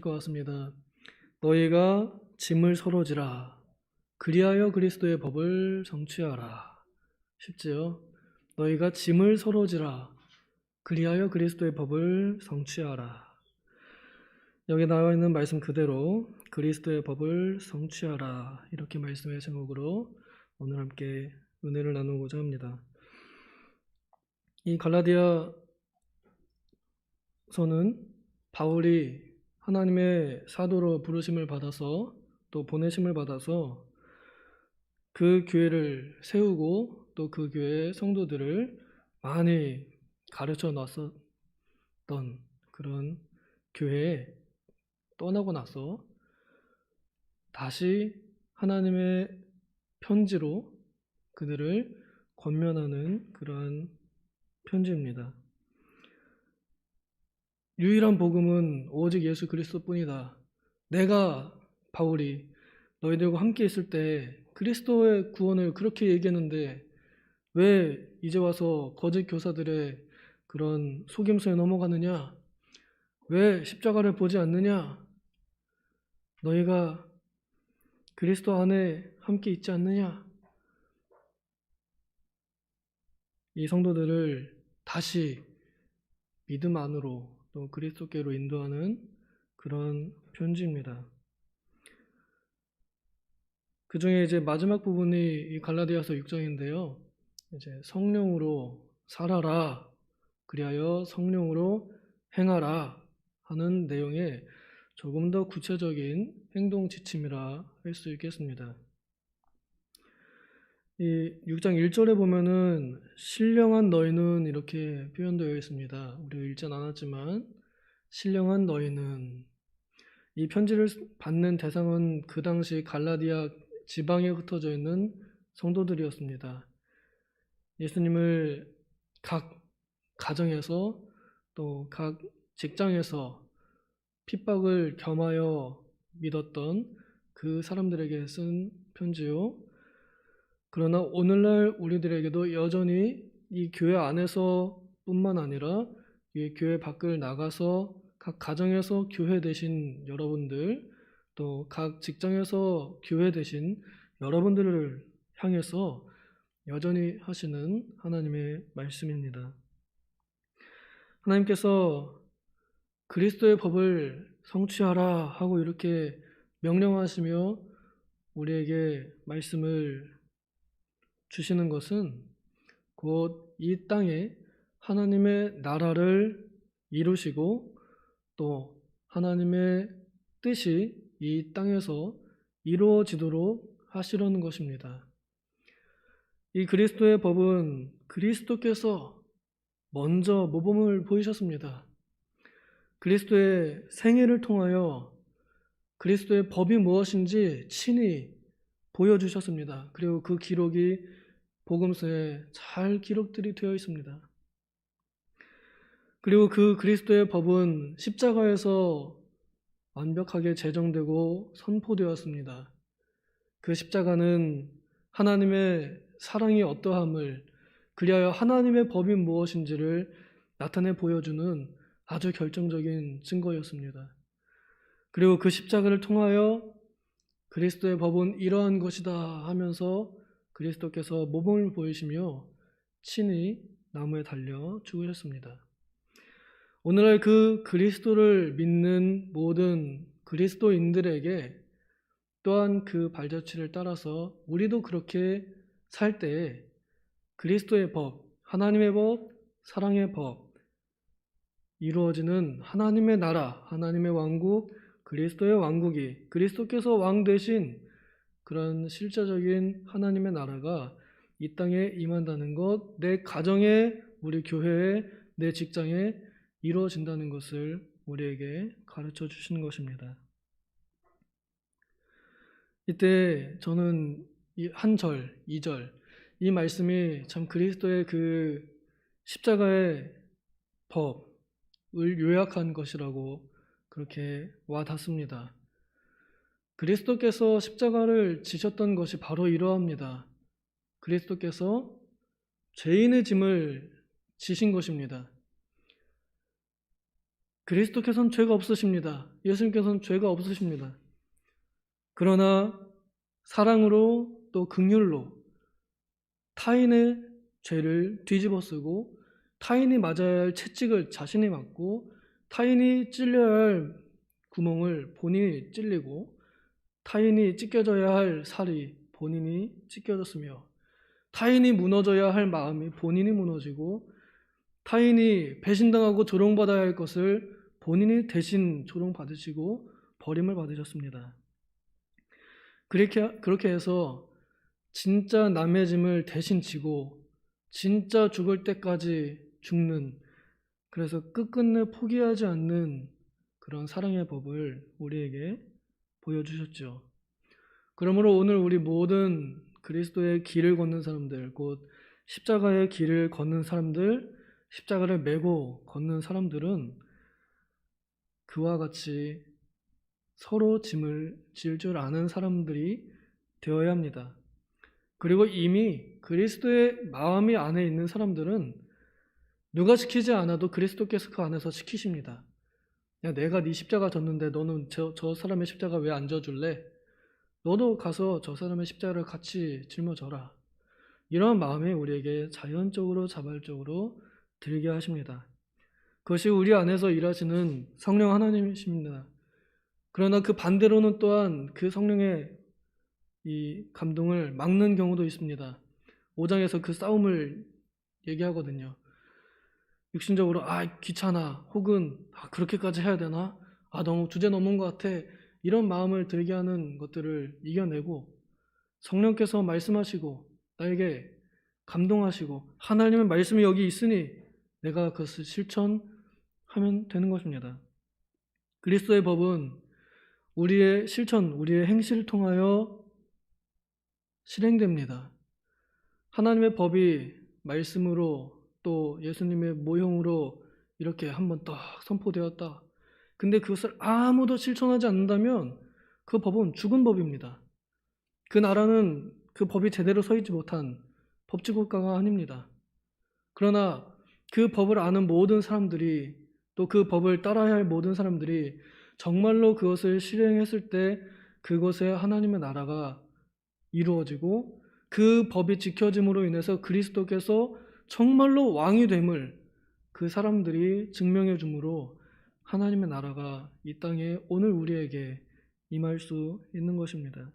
것 같습니다. 너희가 짐을 서로 지라. 그리하여 그리스도의 법을 성취하라. 쉽지요? 너희가 짐을 서로 지라. 그리하여 그리스도의 법을 성취하라. 여기 나와 있는 말씀 그대로 그리스도의 법을 성취하라. 이렇게 말씀의 제목으로 오늘 함께 은혜를 나누고자 합니다. 이 갈라디아서는 바울이 하나님의 사도로 부르심을 받아서 또 보내심을 받아서 그 교회를 세우고 또 그 교회의 성도들을 많이 가르쳐 놨었던 그런 교회에 떠나고 나서 다시 하나님의 편지로 그들을 권면하는 그러한 편지입니다. 유일한 복음은 오직 예수 그리스도뿐이다. 내가 바울이 너희들과 함께 있을 때 그리스도의 구원을 그렇게 얘기했는데 왜 이제 와서 거짓 교사들의 그런 속임수에 넘어가느냐? 왜 십자가를 보지 않느냐? 너희가 그리스도 안에 함께 있지 않느냐? 이 성도들을 다시 믿음 안으로 또 그리스도께로 인도하는 그런 편지입니다. 그 중에 이제 마지막 부분이 이 갈라디아서 6장인데요. 이제 성령으로 살아라. 그리하여 성령으로 행하라 하는 내용의 조금 더 구체적인 행동 지침이라 할 수 있겠습니다. 이 6장 1절에 보면은 신령한 너희는 이렇게 표현되어 있습니다. 우리가 읽진 않았지만 신령한 너희는, 이 편지를 받는 대상은 그 당시 갈라디아 지방에 흩어져 있는 성도들이었습니다. 예수님을 각 가정에서 또 각 직장에서 핍박을 겸하여 믿었던 그 사람들에게 쓴 편지요. 그러나 오늘날 우리들에게도 여전히 이 교회 안에서 뿐만 아니라 이 교회 밖을 나가서 각 가정에서 교회 되신 여러분들, 또 각 직장에서 교회 되신 여러분들을 향해서 여전히 하시는 하나님의 말씀입니다. 하나님께서 그리스도의 법을 성취하라 하고 이렇게 명령하시며 우리에게 말씀을 주시는 것은 곧 이 땅에 하나님의 나라를 이루시고 또 하나님의 뜻이 이 땅에서 이루어지도록 하시려는 것입니다. 이 그리스도의 법은 그리스도께서 먼저 모범을 보이셨습니다. 그리스도의 생애를 통하여 그리스도의 법이 무엇인지 친히 보여주셨습니다. 그리고 그 기록이 복음서에 잘 기록들이 되어 있습니다. 그리고 그 그리스도의 법은 십자가에서 완벽하게 제정되고 선포되었습니다. 그 십자가는 하나님의 사랑이 어떠함을, 그리하여 하나님의 법이 무엇인지를 나타내 보여주는 아주 결정적인 증거였습니다. 그리고 그 십자가를 통하여 그리스도의 법은 이러한 것이다 하면서 그리스도께서 모범을 보이시며 친히 나무에 달려 죽으셨습니다. 오늘날 그 그리스도를 믿는 모든 그리스도인들에게 또한 그 발자취를 따라서 우리도 그렇게 살 때에 그리스도의 법, 하나님의 법, 사랑의 법, 이루어지는 하나님의 나라, 하나님의 왕국, 그리스도의 왕국이, 그리스도께서 왕 되신 그런 실제적인 하나님의 나라가 이 땅에 임한다는 것, 내 가정에, 우리 교회에, 내 직장에 이루어진다는 것을 우리에게 가르쳐 주시는 것입니다. 이때 저는 이 한 절, 2절, 이 말씀이 참 그리스도의 그 십자가의 법을 요약한 것이라고 그렇게 와 닿습니다. 그리스도께서 십자가를 지셨던 것이 바로 이러합니다. 그리스도께서 죄인의 짐을 지신 것입니다. 그리스도께서는 죄가 없으십니다. 예수님께서는 죄가 없으십니다. 그러나 사랑으로 또 긍휼로 타인의 죄를 뒤집어쓰고 타인이 맞아야 할 채찍을 자신이 맞고 타인이 찔려야 할 구멍을 본인이 찔리고 타인이 찢겨져야 할 살이 본인이 찢겨졌으며 타인이 무너져야 할 마음이 본인이 무너지고 타인이 배신당하고 조롱받아야 할 것을 본인이 대신 조롱받으시고 버림을 받으셨습니다. 그렇게 해서 진짜 남의 짐을 대신 지고 진짜 죽을 때까지 죽는, 그래서 끝끝내 포기하지 않는 그런 사랑의 법을 우리에게 보여주셨죠. 그러므로 오늘 우리 모든 그리스도의 길을 걷는 사람들, 곧 십자가의 길을 걷는 사람들, 십자가를 메고 걷는 사람들은 그와 같이 서로 짐을 질 줄 아는 사람들이 되어야 합니다. 그리고 이미 그리스도의 마음이 안에 있는 사람들은 누가 시키지 않아도 그리스도께서 그 안에서 시키십니다. 야, 내가 네 십자가 졌는데 너는 저 사람의 십자가 왜 안 져줄래? 너도 가서 저 사람의 십자가를 같이 짊어져라. 이런 마음이 우리에게 자연적으로 자발적으로 들게 하십니다. 그것이 우리 안에서 일하시는 성령 하나님이십니다. 그러나 그 반대로는 또한 그 성령의 이 감동을 막는 경우도 있습니다. 5장에서 그 싸움을 얘기하거든요. 육신적으로 귀찮아, 혹은 그렇게까지 해야 되나? 너무 주제 넘은 것 같아. 이런 마음을 들게 하는 것들을 이겨내고 성령께서 말씀하시고 나에게 감동하시고 하나님의 말씀이 여기 있으니 내가 그것을 실천하면 되는 것입니다. 그리스도의 법은 우리의 실천, 우리의 행실을 통하여 실행됩니다. 하나님의 법이 말씀으로 또 예수님의 모형으로 이렇게 한번 딱 선포되었다. 근데 그것을 아무도 실천하지 않는다면 그 법은 죽은 법입니다. 그 나라는 그 법이 제대로 서 있지 못한 법치국가가 아닙니다. 그러나 그 법을 아는 모든 사람들이 또 그 법을 따라야 할 모든 사람들이 정말로 그것을 실행했을 때 그것에 하나님의 나라가 이루어지고 그 법이 지켜짐으로 인해서 그리스도께서 정말로 왕이 됨을 그 사람들이 증명해 주므로 하나님의 나라가 이 땅에 오늘 우리에게 임할 수 있는 것입니다.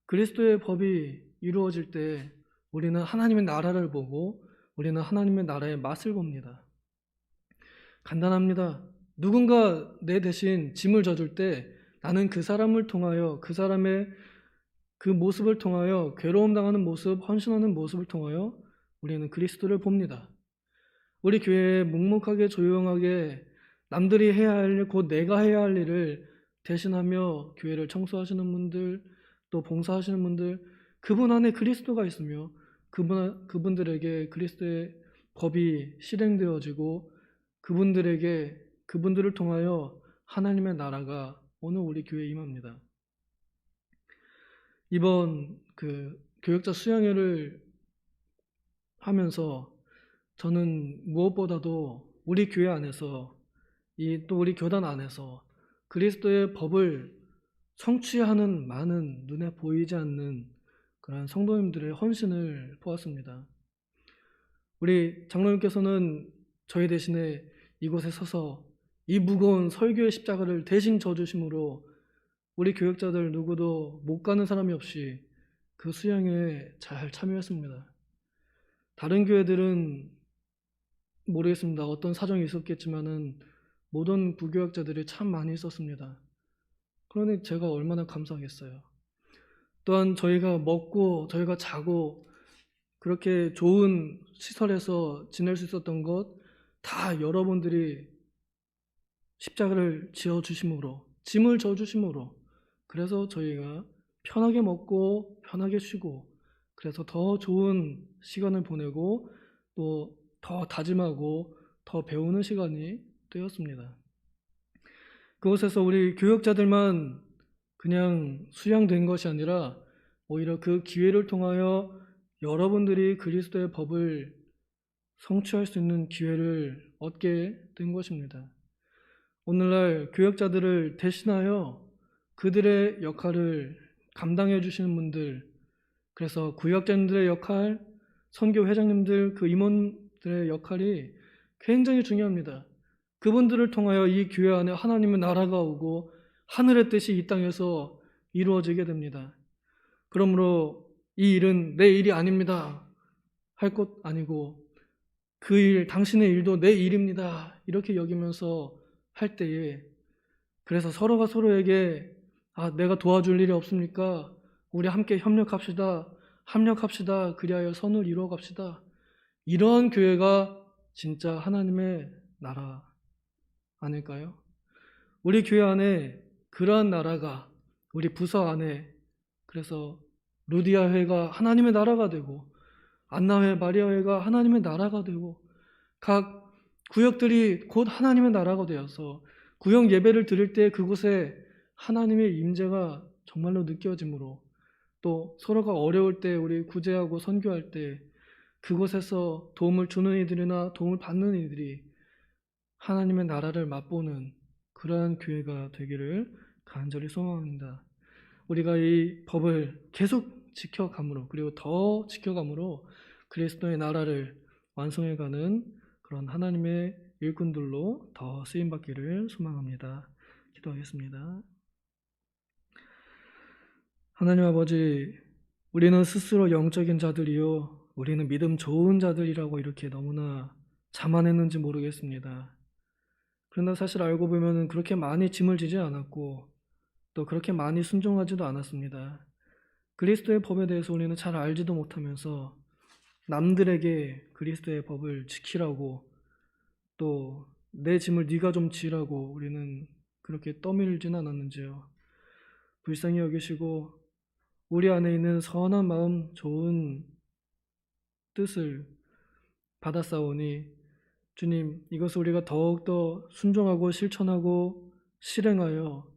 그리스도의 법이 이루어질 때 우리는 하나님의 나라를 보고 우리는 하나님의 나라의 맛을 봅니다. 간단합니다. 누군가 내 대신 짐을 져줄 때 나는 그 사람을 통하여 그 사람의 그 모습을 통하여 괴로움 당하는 모습, 헌신하는 모습을 통하여 우리는 그리스도를 봅니다. 우리 교회에 묵묵하게 조용하게 남들이 해야 할 일, 곧 내가 해야 할 일을 대신하며 교회를 청소하시는 분들, 또 봉사하시는 분들, 그분 안에 그리스도가 있으며 그분들에게 그리스도의 법이 실행되어지고 그분들을 통하여 하나님의 나라가 오늘 우리 교회에 임합니다. 이번 교역자 수양회를 하면서 저는 무엇보다도 우리 교회 안에서 또 우리 교단 안에서 그리스도의 법을 성취하는 많은 눈에 보이지 않는 그런 성도님들의 헌신을 보았습니다. 우리 장로님께서는 저희 대신에 이곳에 서서 이 무거운 설교의 십자가를 대신 져주심으로 우리 교역자들 누구도 못 가는 사람이 없이 그 수양회에 잘 참여했습니다. 다른 교회들은 모르겠습니다. 어떤 사정이 있었겠지만은 모든 부교역자들이 참 많이 있었습니다. 그러니 제가 얼마나 감사하겠어요. 또한 저희가 먹고 저희가 자고 그렇게 좋은 시설에서 지낼 수 있었던 것 다 여러분들이 십자가를 지어주심으로, 짐을 져주심으로, 그래서 저희가 편하게 먹고 편하게 쉬고 그래서 더 좋은 시간을 보내고 또 더 다짐하고 더 배우는 시간이 되었습니다. 그곳에서 우리 교역자들만 그냥 수양된 것이 아니라 오히려 그 기회를 통하여 여러분들이 그리스도의 법을 성취할 수 있는 기회를 얻게 된 것입니다. 오늘날 교역자들을 대신하여 그들의 역할을 감당해 주시는 분들, 그래서 구역장님들의 역할, 선교 회장님들, 그 임원들의 역할이 굉장히 중요합니다. 그분들을 통하여 이 교회 안에 하나님의 나라가 오고 하늘의 뜻이 이 땅에서 이루어지게 됩니다. 그러므로 이 일은 내 일이 아닙니다 할 것 아니고, 그 일, 당신의 일도 내 일입니다 이렇게 여기면서 할 때에, 그래서 서로가 서로에게 내가 도와줄 일이 없습니까? 우리 함께 협력합시다. 그리하여 선을 이루어 갑시다. 이러한 교회가 진짜 하나님의 나라 아닐까요? 우리 교회 안에 그러한 나라가, 우리 부서 안에, 그래서 루디아 회가 하나님의 나라가 되고, 안나회, 마리아 회가 하나님의 나라가 되고, 각 구역들이 곧 하나님의 나라가 되어서 구역 예배를 드릴 때 그곳에 하나님의 임재가 정말로 느껴지므로, 또 서로가 어려울 때 우리 구제하고 선교할 때 그곳에서 도움을 주는 이들이나 도움을 받는 이들이 하나님의 나라를 맛보는 그러한 교회가 되기를 간절히 소망합니다. 우리가 이 법을 계속 지켜감으로, 그리고 더 지켜감으로 그리스도의 나라를 완성해가는 그런 하나님의 일꾼들로 더 쓰임받기를 소망합니다. 기도하겠습니다. 하나님 아버지, 우리는 스스로 영적인 자들이요, 우리는 믿음 좋은 자들이라고 이렇게 너무나 자만했는지 모르겠습니다. 그러나 사실 알고 보면 그렇게 많이 짐을 지지 않았고 또 그렇게 많이 순종하지도 않았습니다. 그리스도의 법에 대해서 우리는 잘 알지도 못하면서 남들에게 그리스도의 법을 지키라고, 또 내 짐을 네가 좀 지라고 우리는 그렇게 떠밀진 않았는지요. 불쌍히 여기시고 우리 안에 있는 선한 마음, 좋은 뜻을 받았사오니 주님, 이것을 우리가 더욱더 순종하고 실천하고 실행하여